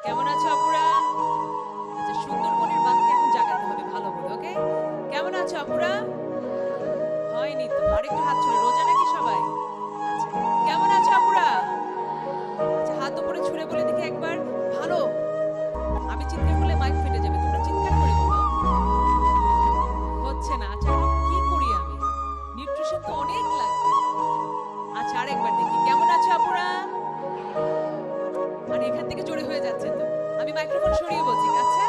কেমন আছো আপুরা? আচ্ছা, সুন্দরবনের বাঘকে এখন জাগাতে হবে ভালো বলে, ওকে? কেমন আছো আপুরা? হয়নি তো, আরেকটু হাত ছুড়ে। রোজা নাকি সবাই? আচ্ছা, কেমন আছো আপুরা? আচ্ছা, হাত উপরে ছুড়ে বলে দেখি একবার ভালো। আমি চিৎকার করলে মাইক ফেটে যাবে, তোমরা চিৎকার করে বলো। হচ্ছে না। আচ্ছা, এখন কি করি আমি? নিউট্রিশন তো অনেক লাগবে। আচ্ছা, আরেকবার দেখি কেমন আছো আপুরা? আর এখান থেকে জোরে হয়ে যাচ্ছে তো, আমি মাইক্রোফোন সরিয়ে বলছি। আচ্ছা,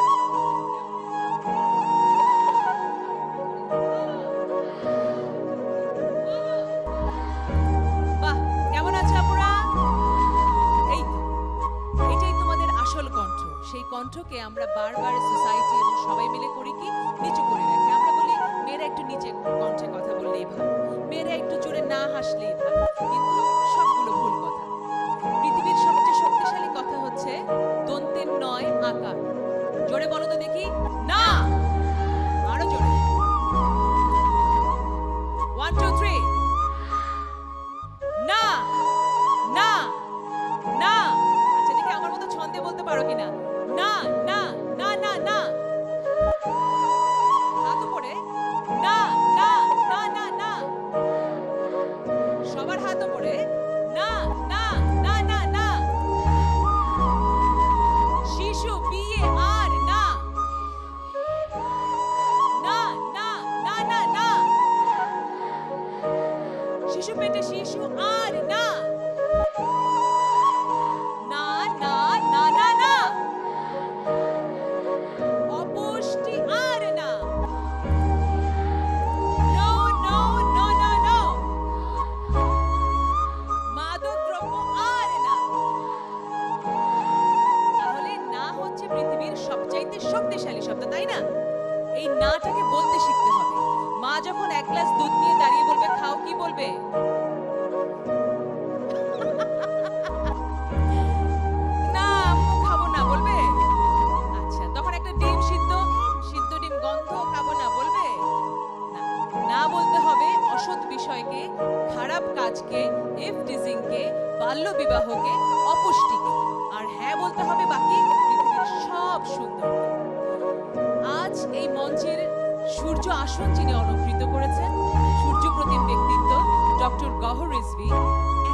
বাহ, কেমন আছো আপুরা? এই তো, এটাই তোমাদের আসল কণ্ঠ। সেই কণ্ঠকে আমরা বারবার সোসাইটি এবং সবাই মিলে করি কি, নিচু করে রাখি। আমরা বলি মেয়েরা একটু নিচে কণ্ঠে কথা বললেই ভালো, মেয়েরা একটু জোরে না হাসলেই ভালো, কিন্তু সবগুলো ভুল কথা। পৃথিবীর সবচেয়ে শক্তিশালী কথা হচ্ছে দন্তের নয় আকার। জোরে বলো তো দেখি। না, আরো জোরে। 1 2 3। না না না। আচ্ছা, দেখি আমার মতো ছন্দে বলতে পারো কিনা। না না না না না। হাত উপরে। না না না না না। সবার হাত উপরে। না না না না না। শিশু বিয়ে আর না। না না না না না। শিশু পেটে শিশু আর না। না না না না না। অপুষ্টি আর না। No no no no no. মাদক দ্রব্য আর না। তাহলে না হচ্ছে পৃথিবীর সবচাইতে শক্তিশালী শব্দ, তাই না? এই নাটাকে বলতে শিখতে হবে। মা যখন এক গ্লাস দুধ নিয়ে দাঁড়িয়ে বলবে খাও, কি বলবে? না আম্মু, খাবো না বলবে? আচ্ছা, তখন একটা ডিম সিদ্ধ, সিদ্ধ ডিম গন্ধ, খাবো না বলবে? না, না বলতে হবে অসৎ বিষয়কে, খারাপ কাজকে, এফটিজিংকে, বাল্য বিবাহকে, অপুষ্টিকে। আর হ্যাঁ বলতে হবে বাকি পৃথিবীর সব সুন্দর। আজ এই মঞ্চের সূর্য আসন যিনি অলংকৃত করেছেন, সূর্য প্রতিম ব্যক্তিত্ব ডক্টর গহর রিজভী,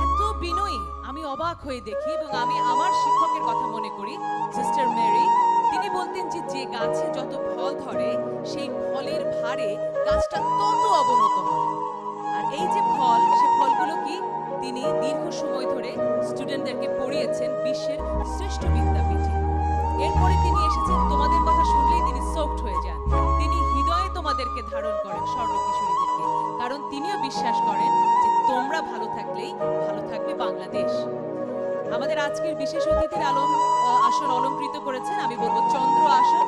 এত বিনয়ী আমি অবাক হয়ে দেখি। এবং আমি আমার শিক্ষকের কথা মনে করি, সিস্টার মেরি। তিনি বলতেন যে যে গাছে যত ফল ধরে সেই ফলের ভারে গাছটা তত অবনত হয়। আর এই যে ফল, সে ফলগুলো কি তিনি দীর্ঘ সময় ধরে স্টুডেন্টদেরকে পড়িয়েছেন বিশ্বের শ্রেষ্ঠ বিদ্যাপীঠে। এরপরে তিনি এসেছেন, তোমাদের কথা শুনলেই তিনি সোকড হয়ে যান। তিনি হৃদয়ে তোমাদেরকে ধারণ করেন, স্বর্ণকিশোরীদেরকে। কারণ তিনিও বিশ্বাস করেন যে তোমরা ভালো থাকলেই ভালো থাকবে বাংলাদেশ। আমাদের আজকের বিশেষ অতিথির আসন অলংকৃত করেছেন, আমি বলবো চন্দ্র আসন।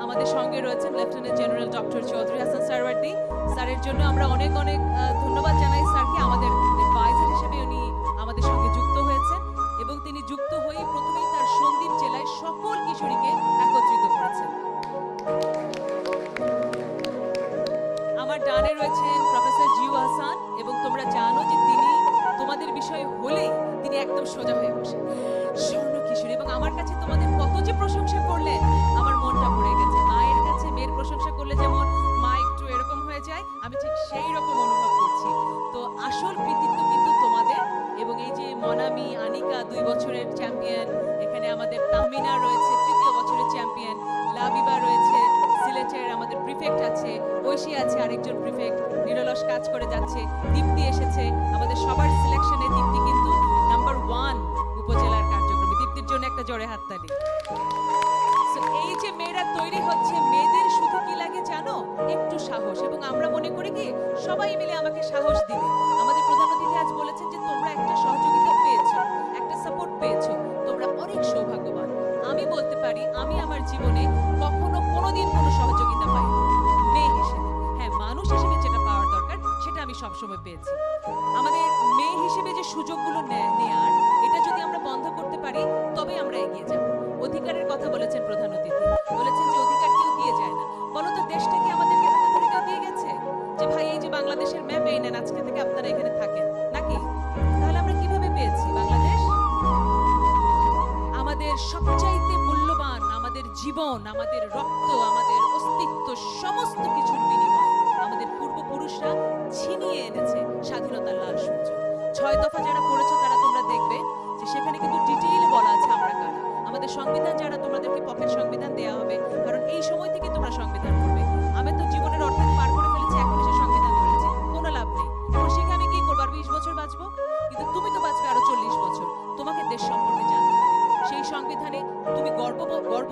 আমাদের সঙ্গে রয়েছেন lieutenant general doctor Chowdhury Hasan Sarwardi. স্যারের জন্য আমরা অনেক অনেক ধন্যবাদ জানাই স্যারকে। আমাদের অ্যাডভাইজার হিসেবে উনি আমাদের সঙ্গে যুক্ত হয়েছেন এবং তিনি যুক্ত হয়ে প্রথমেই তার সন্দ্বীপ জেলায় সকল কিশোরীকে একত্রিত করেছেন। আমার ডানে রয়েছেন প্রফেসর জিউ হাসান, এবং তোমরা জানো যে তিনি তোমাদের বিষয় হলেই তিনি একদম সোজা হয়ে বসে স্বর্ণকিশোরী। এবং আমার কাছে তোমাদের কত যে প্রশংসা করলেন, আমার মনটা ভরে গেছে। মায়ের কাছে মেয়ের প্রশংসা করলে যেমন মা একটু এরকম হয়ে যায়, আমি ঠিক সেই রকম অনুভব করছি। তো আসল কৃতিত্ব কিন্তু তোমাদের। এবং এই যে মনামি, আনিকা 2 বছরের চ্যাম্পিয়ন, এখানে আমাদের তাহমিনা রয়েছে 3য় বছরের চ্যাম্পিয়ন, লাবিবা রয়েছে, সিলেটের আমাদের প্রিফেক্ট আছে, ঐশী আছে আরেকজন প্রিফেক্ট, নিরলস কাজ করে যাচ্ছে, দীপ্তি এসেছে আমাদের সবার সিলেকশনে। দীপ্তি কিন্তু নাম্বার 1 উপজেলার কার্যক্রমে। দীপ্তির জন্য একটা জোরে হাততালি। এই যে মেয়েরা তৈরি হচ্ছে, মেয়েদের শুধু কি লাগে জানো? একটু সাহস। এবং আমরা মনে করি কি সবাই মিলে আমাকে সাহস দিবে। আমাদের প্রধান অতিথি আজ বলেছেন যে তোমরা একটা সহযোগিতা পেয়েছো, একটা সাপোর্ট পেয়েছো, তোমরা অনেক সৌভাগ্যবান। আমি বলতে পারি আমি আমার জীবনে কখনো কোনোদিন কোনো সহযোগিতা পাইনি মেয়ে হিসেবে। হ্যাঁ, মানুষ হিসেবে যেটা পাওয়ার দরকার সেটা আমি সবসময় পেয়েছি। আমাদের মেয়ে হিসেবে যে সুযোগগুলো নেয়ার, এটা যদি আমরা বন্ধ করতে পারি তবে আমরা এগিয়ে যাব। অধিকারের কথা বলেছেন প্রধান অতিথি, বলেছেন যে অধিকার কেউ দিয়ে যায় না। বলো তো, দেশটা কি আমাদেরকে হাতে ধরে কেউ দিয়ে গেছে যে ভাই এই যে বাংলাদেশের ম্যাপ এই নেন, আজকে থেকে আপনারা এখানে থাকেন, নাকি? তাহলে আমরা কিভাবে পেয়েছি বাংলাদেশ? আমাদের সবচাইতে মূল্যবান আমাদের জীবন, আমাদের রক্ত, আমাদের অস্তিত্ব, সমস্ত কিছুর বিনিময়ে আমাদের পূর্বপুরুষরা ছিনিয়ে এনেছে স্বাধীনতার লাল সূর্য। 6 দফা যারা পড়েছো তারা তোমরা দেখবে যে সেখানে কিন্তু ডিটেইল বলা আছে আমরা কারা। আমাদের সংবিধান যারা, তোমাদেরকে পকেট সংবিধান দেয়া হবে, কারণ এই সময় থেকে তোমরা সংবিধান পড়বে। আমি তো জীবনের অর্ধেক পার করে ফেলেছি, এখন এসে সংবিধান ধরেছি, কোনো লাভ নেই। এখন শিখে আমি কি করবো? আর 20 বছর বাঁচবো, কিন্তু তুমি তো বাঁচবে আরো 40 বছর। তোমাকে দেশ সম্পর্কে জানতে হবে। সেই সংবিধানে তুমি গর্ব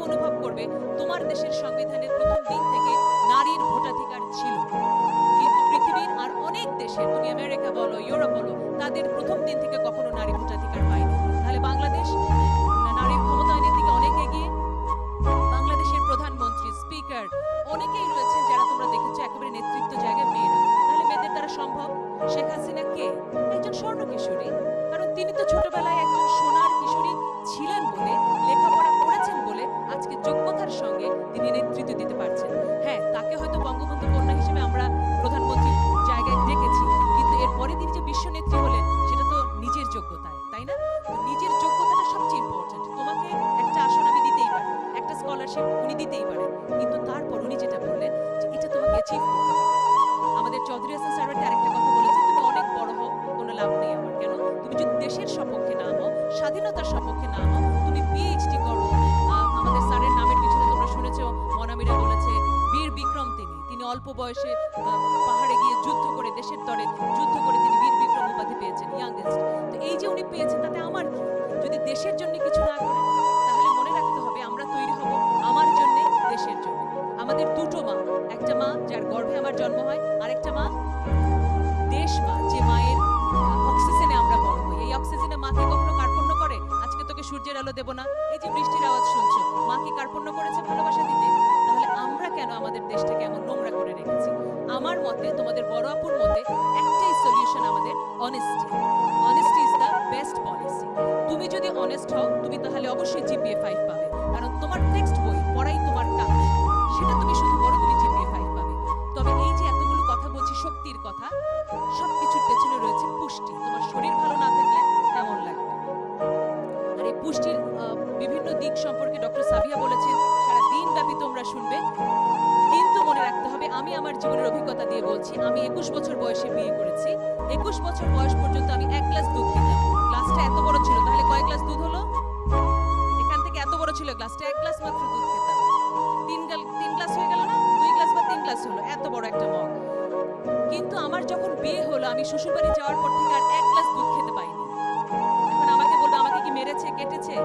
অনুভব করবে। তোমার দেশের সংবিধানের প্রথম দিন থেকে নারীর ভোটাধিকার ছিল, কিন্তু পৃথিবীর আর অনেক দেশে, তুমি আমেরিকা বলো, ইউরোপ বলো, তাদের প্রথম দিন থেকে কখনো নারী ভোটাধিকার পায়নি। তাহলে বাংলাদেশ নারীর ক্ষমতায়নের দিকে অনেক এগিয়ে। বাংলাদেশের প্রধানমন্ত্রী, স্পিকার অনেকেই রয়েছেন যারা তোমরা দেখেছো একেবারে নেতৃত্ব জায়গায় মেয়েরা। তাহলে মেয়েদের দ্বারা সম্ভব? শেখ হাসিনা কে? একজন স্বর্ণকিশোরী, কারণ তিনি তো ছোটবেলায় একজন সোনার কিশোরী ছিলেন বলে, লেখাপড়া করেছেন বলে আজকে যোগ্যতার সঙ্গে তিনি নেতৃত্ব দিতে পারছেন। হ্যাঁ, তাকে হয়তো বঙ্গবন্ধু কন্যা হিসেবে আমরা প্রধানমন্ত্রীর জায়গায় দেখেছি, কিন্তু এরপরে তিনি যে বিশ্ব নেত্রী হলেন সেটা তো নিজের যোগ্যতায়, তাই না? নিজের যোগ্যতাটা সবচেয়ে ইম্পর্টেন্ট। তোমাকে একটা আসন আমি দিতেই পারি, একটা স্কলারশিপ উনি দিতেই পারেন, কিন্তু তারপর উনি যেটা বললেন যে এটা তোমাকে অ্যাচিভ করতে হবে। আমাদের চৌধুরী হাসান স্যার আরেকটা কথা বলেছেন, তুমি অনেক বড় হও, কোনো লাভ নেই আমার। কেন? তুমি যদি দেশের সপক্ষে না হও, স্বাধীনতার সপক্ষে না হও, তুমি পিএইচডি করো। আমাদের স্যারের নামের পিছনে তোমরা শুনেছো, মনামিরা বলেছে বীর বিক্রম। তিনি অল্প বয়সে পাহাড়ে গিয়ে যুদ্ধ করে, দেশের তরে যুদ্ধ করে তিনি বীর বিক্রম উপাধি পেয়েছেন, ইয়াংগেস্ট। তো এই যে উনি পেয়েছেন, তাতে আমার কি? যদি দেশের জন্য কিছু না করেন, তাহলে মনে রাখতে হবে আমরা তৈরি হব আমার জন্য, দেশের জন্য। আমাদের দুটো মা, একটা মা যার গর্ভে আমার জন্ম হয়, আরেকটা মা দেশ মা, যে মায়ের অক্সিজেনে আমরা বড় হই। এই অক্সিজেনে মা কি কখনো কার্পণ্য করে? আজকে তোকে সূর্যের আলো দেব না, এই যে বৃষ্টির আওয়াজ শুনছো, মা কি কার্পণ্য করেছে ভালোবাসা দিতে? তাহলে আমরা কেন আমাদের দেশটাকে এমন নোংরা করে রেখেছি? আমার মতে, তোমাদের বড় আপুর মতে একটাই সলিউশন আমাদের, honesty. Honesty is the best policy. তুমি যদি অনেস্ট হও, তুমি তাহলে অবশ্যই জিপিএ 5 পাবে, কারণ তোমার টেক্সট বই পড়াই তোমার কাজ। সেটা তুমি শুধু পড়ো, তুমি জিপিএ 5 পাবে। তবে এই যে এতগুলো কথা বলছি, শক্তির কথা, সবকিছুর পেছনে রয়েছে পুষ্টি। তোমার শরীর ভালো না থাকলে কেমন লাগবে? আর এই পুষ্টির বিভিন্ন দিক সম্পর্কে ডক্টর সাবিয়া বলেছেন, সারা দিন ব্যাপী তোমরা শুনবে। কিন্তু মনে রাখতে হবে, আমি আমার জীবনের অভিজ্ঞতা দিয়ে বলছি, আমি 21 বছর বয়সে বিয়ে করেছি। 21 বছর বয়স পর্যন্ত আমি 1 গ্লাস দুধ খেতাম। গ্লাসটা এত বড় ছিল, তাহলে কয় গ্লাস দুধ হলো? এখান থেকে এত বড় ছিল গ্লাসটা, 1 গ্লাস মাত্র দুধ খেতাম। 3 গ্লাস হয়ে গেল না? 2 গ্লাস বা 3 গ্লাস হলো, এত বড় একটা মগ। কিন্তু আমার যখন বিয়ে হলো, আমি শ্বশুরবাড়ি যাওয়ার পর থেকে আর 1 গ্লাস দুধ খেতে পাইনি। এখন আমাকে বলবে আমাকে কি মেরেছে, কেটেছে?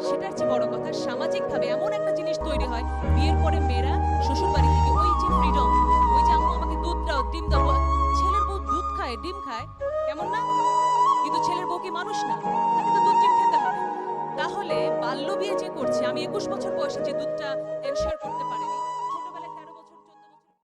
সেটার চেয়ে বড় কথা, সামাজিকভাবে এমন একটা জিনিস তৈরি হয়, বিয়ের পরে মেয়েরা শ্বশুরবাড়ি থেকে ওই যে ফ্রিডম, ওই যে আম্মু আমাকে দুধ দাও, ডিম দাও। ছেলের বউ দুধ খায়, ডিম খায়, কেমন না? কিন্তু ছেলের বউ কি মানুষ না? তাকে তো দুধ ডিম খেতে হবে। তাহলে বাল্য বিয়ে যে করছে, আমি 21 বছর বয়সে যে দুধটা